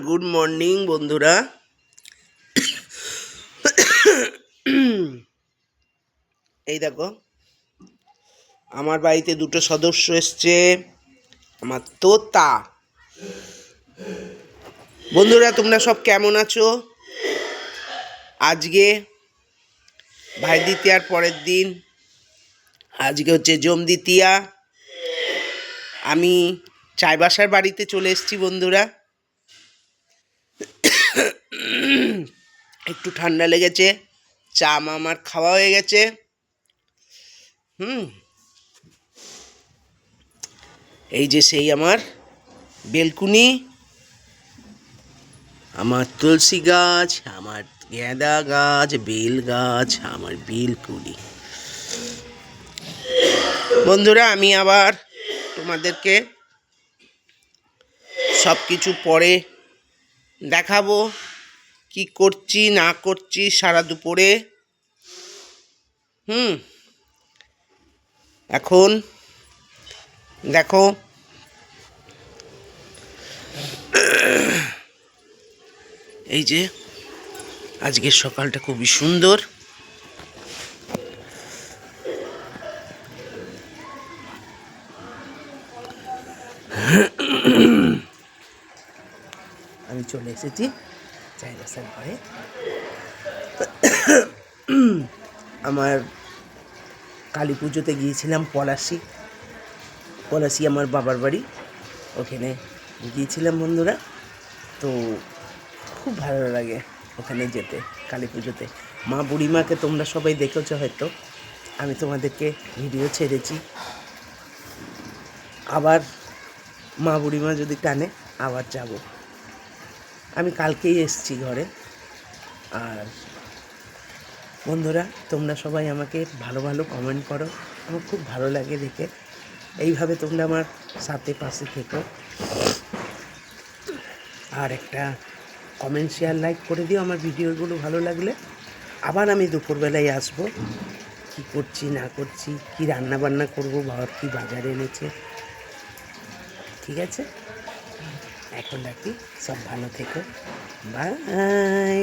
Good morning বন্ধুরা। এই দেখো আমার বাড়িতে দুটো সদস্য এসছে। আমার তোতা। বন্ধুরা তোমরা সব কেমন আছো? আজকে ভাই দ্বিতীয়ার পরের দিন, আজকে হচ্ছে জম দ্বিতীয়া। আমি চাইবাসার বাড়িতে চলে এসেছি বন্ধুরা। একটু ঠান্ডা লেগেছে, চা আমার খাওয়া হয়ে গেছে। এই যে সেই আমার বেলকুনি, আমার তুলসী গাছ, আমার গেঁদা গাছ, বেল গাছ, আমার বেলকুনি। বন্ধুরা আমি আবার তোমাদেরকে সব কিছু পরে দেখাবো, কি করছি না করছি সারা দুপুরে। এখন দেখো এই যে আজকের সকালটা খুবই সুন্দর। আমি চলে এসেছি চাইবাসার ঘরে। আমার কালী পুজোতে গিয়েছিলাম পলাশি আমার বাবার বাড়ি, ওখানে গিয়েছিলাম বন্ধুরা। তো খুব ভালো লাগে ওখানে যেতে কালী পুজোতে। মা বুড়িমাকে তোমরা সবাই দেখেছো হয়তো, আমি তোমাদেরকে ভিডিও ছেড়েছি। আবার মা বুড়িমা যদি টানে আবার যাব। আমি কালকেই এসেছি ঘরে। আর বন্ধুরা তোমরা সবাই আমাকে ভালো ভালো কমেন্ট করো, আমার খুব ভালো লাগে দেখে। এইভাবে তোমরা আমার সাথে পাশে থেকো। আর একটা কমেন্ট শেয়ার লাইক করে দিও আমার ভিডিওগুলো ভালো লাগলে। আবার আমি দুপুরবেলায় আসবো, কি করছি না করছি, কি রান্না বান্না করবো, বাবার কি বাজারে এনেছে। ঠিক আছে, এখন রাখি, সব ভালো থেকো, বাই।